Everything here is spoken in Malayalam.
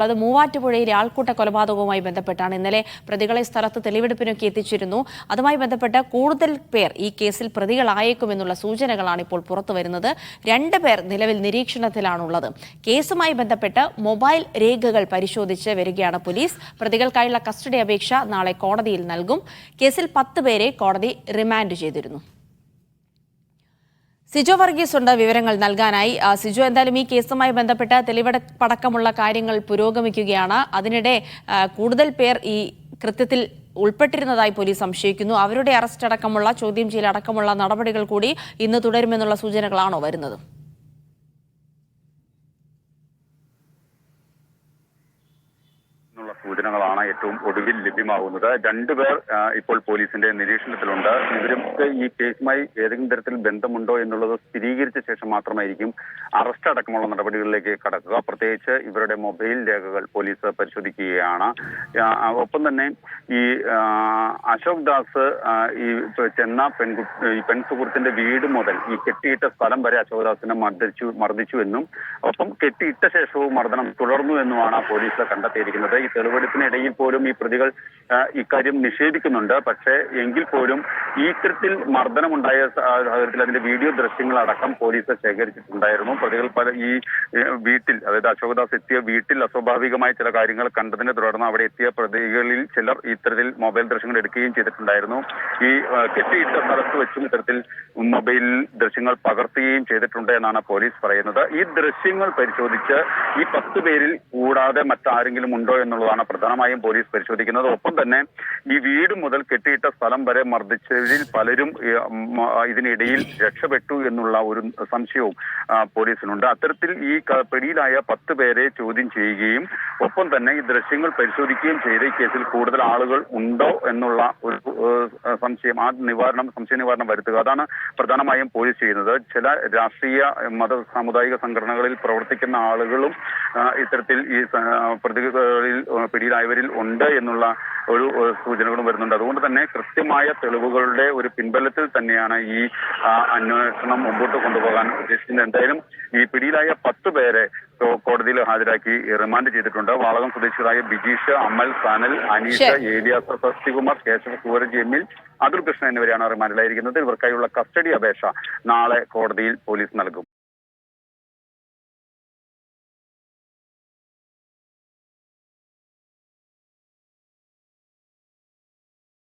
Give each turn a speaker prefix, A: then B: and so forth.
A: അത് മൂവാറ്റുപുഴയിലെ ആൾക്കൂട്ട കൊലപാതകവുമായി ബന്ധപ്പെട്ടാണ്. ഇന്നലെ പ്രതികളെ സ്ഥലത്ത് തെളിവെടുപ്പിനൊക്കെ എത്തിച്ചിരുന്നു. അതുമായി ബന്ധപ്പെട്ട് കൂടുതൽ പേർ ഈ കേസിൽ പ്രതികളായേക്കുമെന്നുള്ള സൂചനകളാണ് ഇപ്പോൾ പുറത്തുവരുന്നത്. 2 പേർ നിലവിൽ നിരീക്ഷണത്തിലാണുള്ളത്. കേസുമായി ബന്ധപ്പെട്ട് മൊബൈൽ രേഖകൾ പരിശോധിച്ച് വരികയാണ് പോലീസ്. പ്രതികൾക്കായുള്ള കസ്റ്റഡി അപേക്ഷ നാളെ കോടതിയിൽ നൽകും. കേസിൽ 10 പേരെ കോടതി റിമാൻഡ് ചെയ്തിരുന്നു. സിജോ വർഗീസ് ഉണ്ട് വിവരങ്ങൾ നൽകാനായി. സിജോ, എന്തായാലും ഈ കേസുമായി ബന്ധപ്പെട്ട തെളിവെടുപ്പടക്കമുള്ള കാര്യങ്ങൾ പുരോഗമിക്കുകയാണ്. അതിനിടെ കൂടുതൽ പേർ ഈ കൃത്യത്തിൽ ഉൾപ്പെട്ടിരുന്നതായി പോലീസ് സംശയിക്കുന്നു. അവരുടെ അറസ്റ്റ് അടക്കമുള്ള ചോദ്യം ചെയ്യൽ അടക്കമുള്ള നടപടികൾ കൂടി ഇന്ന് തുടരുമെന്നുള്ള സൂചനകളാണോ വരുന്നത്?
B: സൂചനകളാണ് ഏറ്റവും ഒടുവിൽ ലഭ്യമാകുന്നത്. 2 പേർ ഇപ്പോൾ പോലീസിന്റെ നിരീക്ഷണത്തിലുണ്ട്. ഇവർക്ക് ഈ കേസുമായി ഏതെങ്കിലും തരത്തിൽ ബന്ധമുണ്ടോ എന്നുള്ളത് സ്ഥിരീകരിച്ച ശേഷം മാത്രമായിരിക്കും അറസ്റ്റ് അടക്കമുള്ള നടപടികളിലേക്ക് കടക്കുക. പ്രത്യേകിച്ച് ഇവരുടെ മൊബൈൽ രേഖകൾ പോലീസ് പരിശോധിക്കുകയാണ്. ഒപ്പം തന്നെ ഈ അശോക് ദാസ് ഈ ചെന്ന പെൺസുഹൃത്തിന്റെ വീട് മുതൽ ഈ കെട്ടിയിട്ട സ്ഥലം വരെ അശോക് ദാസിനെ മർദ്ദിച്ചു എന്നും ഒപ്പം കെട്ടിയിട്ട ശേഷവും മർദ്ദനം തുടർന്നു എന്നുമാണ് പോലീസ് കണ്ടെത്തിയിരിക്കുന്നത്. ഈ തെളിവെടുപ്പിനിടയിൽ പോലും ഈ പ്രതികൾ ഇക്കാര്യം നിഷേധിക്കുന്നുണ്ട്. പക്ഷേ എങ്കിൽ പോലും ഈ ഇത്തരത്തിൽ മർദ്ദനമുണ്ടായ സാഹചര്യത്തിൽ അതിന്റെ വീഡിയോ ദൃശ്യങ്ങളടക്കം പോലീസ് ശേഖരിച്ചിട്ടുണ്ടായിരുന്നു. പ്രതികൾ ഈ വീട്ടിൽ, അതായത് അശോകദാസ് എത്തിയ വീട്ടിൽ അസ്വാഭാവികമായ ചില കാര്യങ്ങൾ കണ്ടതിനെ തുടർന്ന് അവിടെ എത്തിയ പ്രതികളിൽ ചിലർ ഇത്തരത്തിൽ മൊബൈൽ ദൃശ്യങ്ങൾ എടുക്കുകയും ചെയ്തിട്ടുണ്ടായിരുന്നു. ഈ കെട്ടിയിട്ട സ്ഥലത്ത് വെച്ചും ഇത്തരത്തിൽ മൊബൈൽ ദൃശ്യങ്ങൾ പകർത്തുകയും ചെയ്തിട്ടുണ്ട് എന്നാണ് പോലീസ് പറയുന്നത്. ഈ ദൃശ്യങ്ങൾ പരിശോധിച്ച് ഈ 10 പേരിൽ കൂടാതെ മറ്റാരെങ്കിലും ഉണ്ടോ എന്നുള്ളതാണ് പ്രധാനമായും പോലീസ് പരിശോധിക്കുന്നത്. ഒപ്പം തന്നെ ഈ വീട് മുതൽ കെട്ടിയിട്ട സ്ഥലം വരെ മർദ്ദിച്ചവരിൽ പലരും ഇതിനിടയിൽ രക്ഷപ്പെട്ടു എന്നുള്ള ഒരു സംശയവും പോലീസിനുണ്ട്. അത്തരത്തിൽ ഈ പിടിയിലായ 10 പേരെ ചോദ്യം ചെയ്യുകയും ഒപ്പം തന്നെ ഈ ദൃശ്യങ്ങൾ പരിശോധിക്കുകയും ചെയ്ത് ഈ കേസിൽ കൂടുതൽ ആളുകൾ ഉണ്ടോ എന്നുള്ള ഒരു സംശയം സംശയ നിവാരണം വരുത്തുക, അതാണ് പ്രധാനമായും പോലീസ് ചെയ്യുന്നത്. ചില രാഷ്ട്രീയ മത സാമുദായിക സംഘടനകളിൽ പ്രവർത്തിക്കുന്ന ആളുകളും ഇത്തരത്തിൽ ഈ പ്രതികളിൽ പിടിയിലായവരിൽ ഉണ്ട് എന്നുള്ള ഒരു സൂചനകളും വരുന്നുണ്ട്. അതുകൊണ്ട് തന്നെ കൃത്യമായ തെളിവുകളുടെ ഒരു പിൻബലത്തിൽ തന്നെയാണ് ഈ അന്വേഷണം മുമ്പോട്ട് കൊണ്ടുപോകാൻ ഉദ്ദേശിക്കുന്നത്. എന്തായാലും ഈ പിടിയിലായ 10 പേരെ കോടതിയിൽ ഹാജരാക്കി റിമാൻഡ് ചെയ്തിട്ടുണ്ട്. വാളകം സ്വദേശികളായ ബിജീഷ്, അമൽ, സനൽ, അനീഷ, ഏലിയാസ്, ശശികുമാർ, കേശവ, സൂരജ്, എമ്മിൽ, അതുൽ കൃഷ്ണൻ എന്നിവരെയാണ് റിമാൻഡിലായിരിക്കുന്നത്. ഇവർക്കായുള്ള കസ്റ്റഡി അപേക്ഷ നാളെ കോടതിയിൽ പോലീസ് നൽകും.